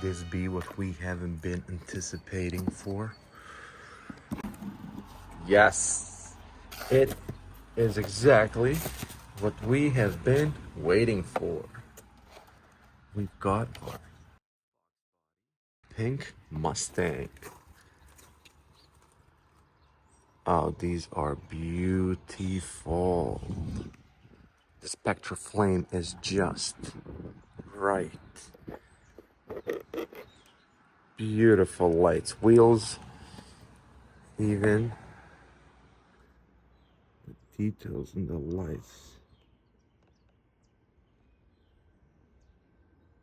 this be what we haven't been anticipating for? Yes, it is exactly what we have been waiting for. We've got our pink Mustang. Oh, these are beautiful. The Spectra Flame is just right. Beautiful lights, wheels, even the details in the lights.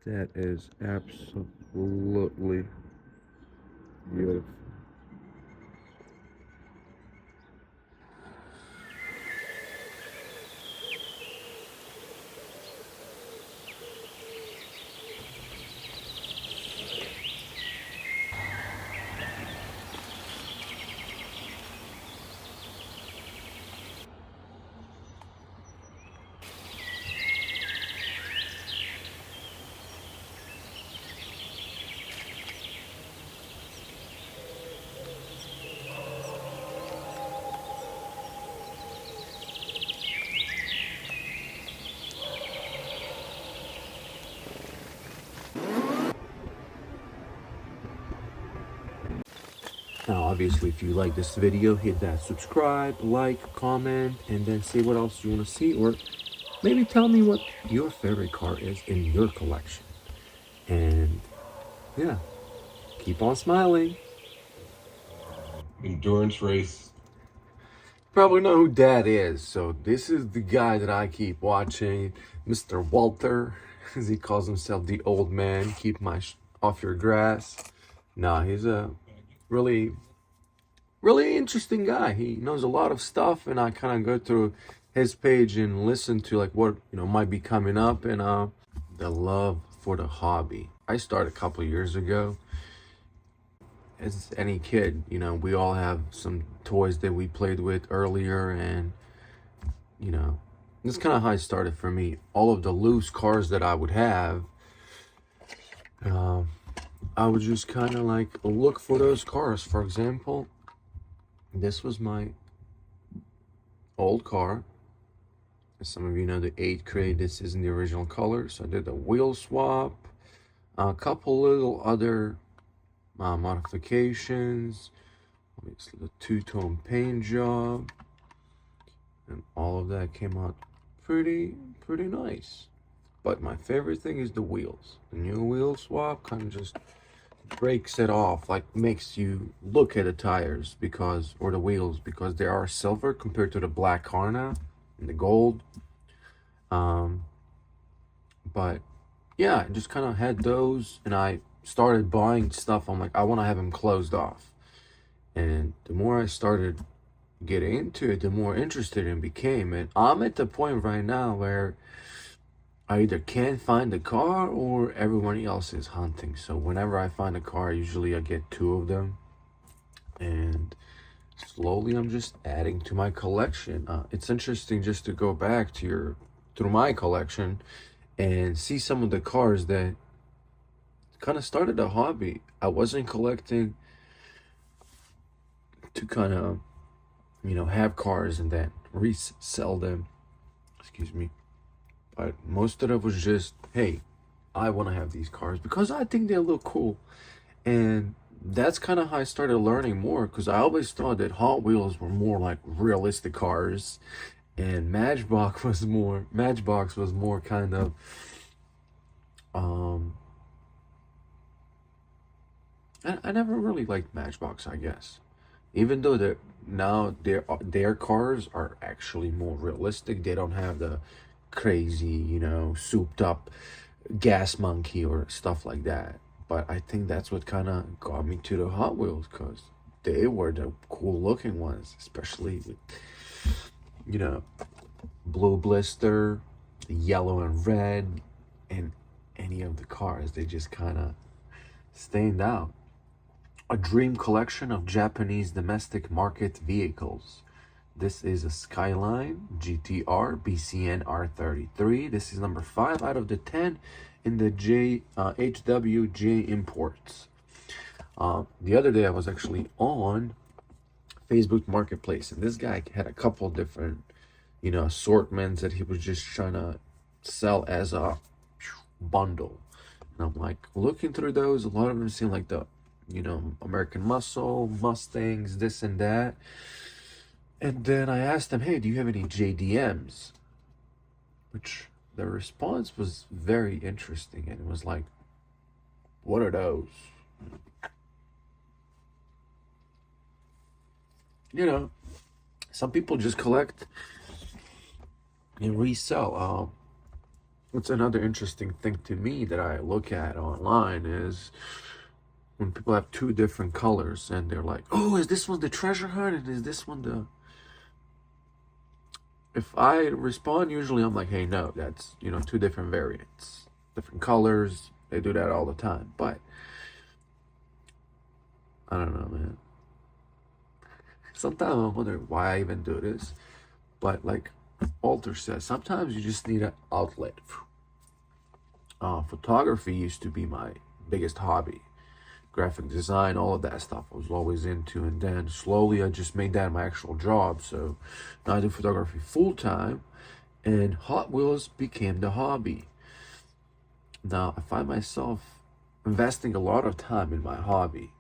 That is absolutely beautiful. Now, obviously, if you like this video, hit that subscribe, like, comment, and then say what else you want to see, or maybe tell me what your favorite car is in your collection. And yeah, keep on smiling. Endurance race. Probably know who Dad is, so this is the guy that I keep watching, Mr. Walter, as he calls himself, the old man. Keep my off your grass. Nah, he's a really interesting guy. He knows a lot of stuff, and I kind of go through his page and listen to like what might be coming up, and the love for the hobby. I started a couple years ago. As any kid, we all have some toys that we played with earlier, and that's kind of how it started for me. All of the loose cars that I would have, I would just kind of like look for those cars. For example, this was my old car. As some of you know, the 8 crate, this isn't the original color, so I did a wheel swap, a couple little other modifications, obviously the two-tone paint job, and all of that came out pretty nice. But my favorite thing is the wheels. The new wheel swap kind of just breaks it off, like makes you look at the tires or the wheels, because they are silver compared to the black car now and the gold. But yeah, I just kind of had those, and I started buying stuff. I'm like, I want to have them closed off. And the more I started getting into it, the more interested it became. And I'm at the point right now where I either can't find the car or everyone else is hunting. So whenever I find a car, usually I get 2 of them. And slowly I'm just adding to my collection. It's interesting just to go back through my collection and see some of the cars that kind of started a hobby. I wasn't collecting to kind of, have cars and then resell them. Excuse me. But most of it was just, hey, I want to have these cars because I think they look cool. And that's kind of how I started learning more, because I always thought that Hot Wheels were more like realistic cars, and Matchbox was more kind of I never really liked Matchbox, I guess. Even though their cars are actually more realistic. They don't have the crazy, souped up gas monkey or stuff like that. But I think that's what kind of got me to the Hot Wheels, because they were the cool looking ones, especially with, blue blister, the yellow and red, and any of the cars. They just kind of stand out. A dream collection of Japanese domestic market vehicles. This is a Skyline GTR BCN R33. This is number 5 out of the 10 in the HWJ imports. The other day I was actually on Facebook Marketplace, and this guy had a couple different, assortments that he was just trying to sell as a bundle. And I'm like looking through those. A lot of them seem like the, American Muscle, Mustangs, this and that. And then I asked him, hey, do you have any JDMs? Which the response was very interesting. And it was like, what are those? Some people just collect and resell. What's another interesting thing to me that I look at online is when people have two different colors and they're like, oh, is this one the treasure hunt and is this one the... If I respond, usually I'm like, hey, no, that's, two different variants, different colors. They do that all the time. But I don't know, man. Sometimes I wonder why I even do this. But like Walter says, sometimes you just need an outlet. Photography used to be my biggest hobby. Graphic design, all of that stuff I was always into, and then slowly I just made that my actual job. So now I do photography full-time, and Hot Wheels became the hobby. Now I find myself investing a lot of time in my hobby,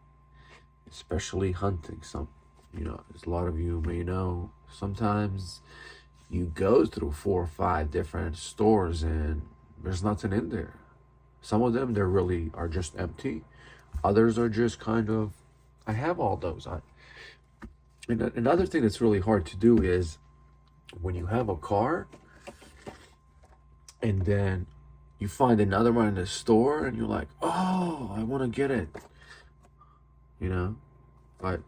especially hunting. As a lot of you may know, sometimes you go through 4 or 5 different stores and there's nothing in there. Some of them, they really are just empty. Others are just kind of, I have all those. And another thing that's really hard to do is when you have a car and then you find another one in the store and you're like, oh, I want to get it. But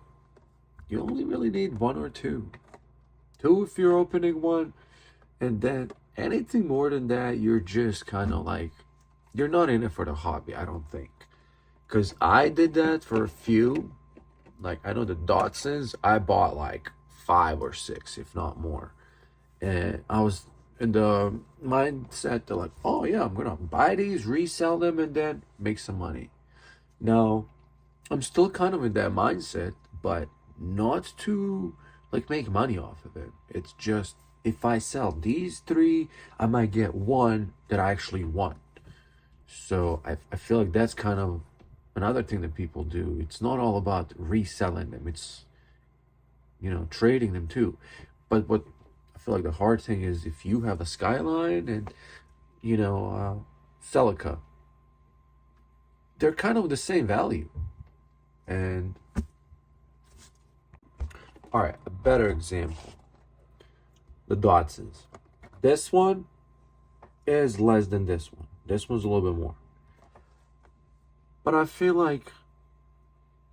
you only really need 1 or 2. 2 if you're opening one, and then anything more than that, you're just kind of like, you're not in it for the hobby, I don't think. Because I did that for a few. Like, I know the DATSUNs, I bought like 5 or 6, if not more. And I was in the mindset to like, oh yeah, I'm going to buy these, resell them, and then make some money. Now, I'm still kind of in that mindset, but not to like make money off of it. It's just, if I sell these 3, I might get one that I actually want. So I feel like that's kind of another thing that people do. It's not all about reselling them. It's, trading them too. But what I feel like the hard thing is if you have a Skyline and, Celica, they're kind of the same value. And, all right, a better example. The DATSUNs. This one is less than this one. This one's a little bit more. But I feel like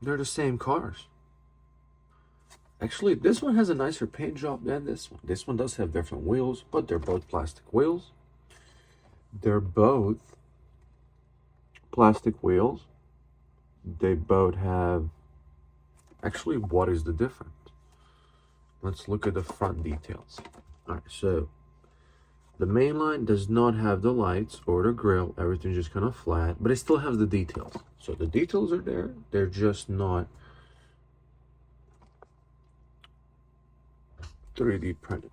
they're the same cars. Actually, this one has a nicer paint job than this one. This one does have different wheels, but they're both plastic wheels. They're both plastic wheels. They both have... Actually, what is the difference? Let's look at the front details. All right, so the main line does not have the lights or the grill. Everything's just kind of flat, but it still has the details. So the details are there. They're just not 3D printed.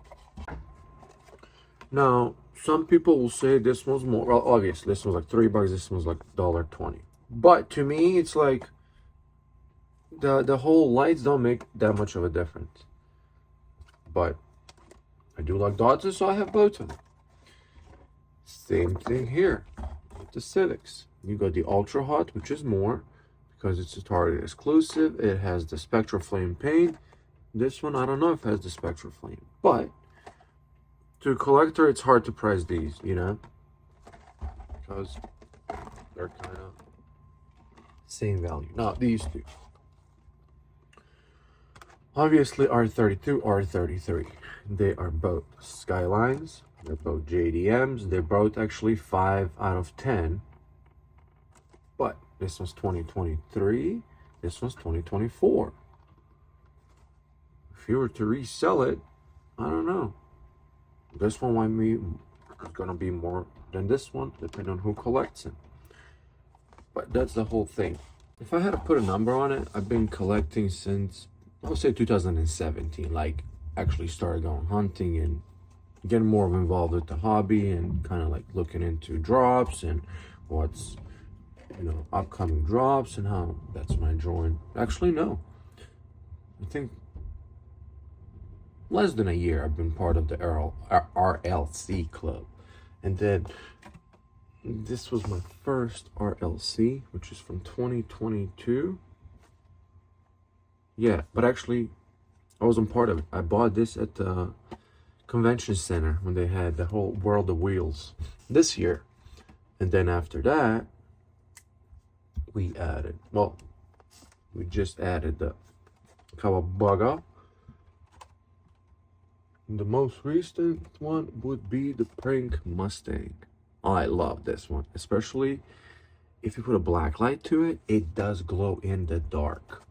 Now, some people will say this one's more. Well, obviously, this one's like $3. This one's like $1.20. But to me, it's like the whole lights don't make that much of a difference. But I do like Dodges, so I have both of them. Same thing here with the Civics. You got the Ultra Hot, which is more because it's a Target exclusive. It has the Spectral Flame paint. This one, I don't know if it has the Spectral Flame, but to a collector, it's hard to price these, because they're kind of same value. Now, these two. Obviously, R32, R33. They are both Skylines. They're both JDMs. They're both actually 5 out of 10. But this one's 2023. This one's 2024. If you were to resell it, I don't know. This one might be gonna be more than this one, depending on who collects it. But that's the whole thing. If I had to put a number on it, I've been collecting since, I would say 2017. Like, actually started going hunting and getting more involved with the hobby and kind of like looking into drops and what's, you know, upcoming drops and how that's when I joined. Actually, no. I think less than a year I've been part of the RLC club. And then this was my first RLC, which is from 2022. Yeah, but actually I wasn't part of it. I bought this at the convention center when they had the whole World of Wheels this year. And then after that, we just added the Cobra. The most recent one would be the Prank Mustang. I love this one, especially if you put a black light to it, it does glow in the dark.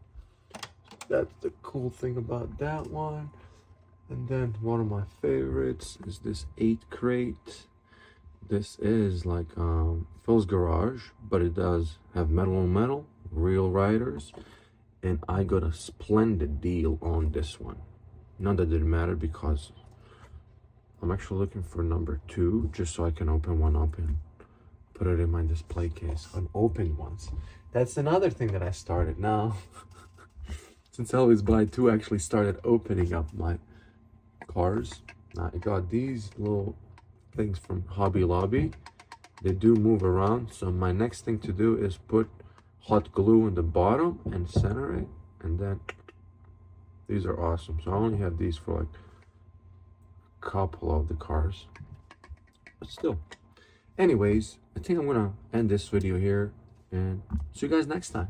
That's the cool thing about that one. And then one of my favorites is this 8 crate. This is like Phil's Garage, but it does have metal on metal, real riders, and I got a splendid deal on this one. Not that it didn't matter, because I'm actually looking for number 2, just so I can open one up and put it in my display case. Unopened ones. That's another thing that I started now. Since I always buy 2, I actually started opening up my cars. Now I got these little things from Hobby Lobby. They do move around, so my next thing to do is put hot glue in the bottom and center it, and then these are awesome. So I only have these for like a couple of the cars, but still. Anyways, I think I'm gonna end this video here and see you guys next time.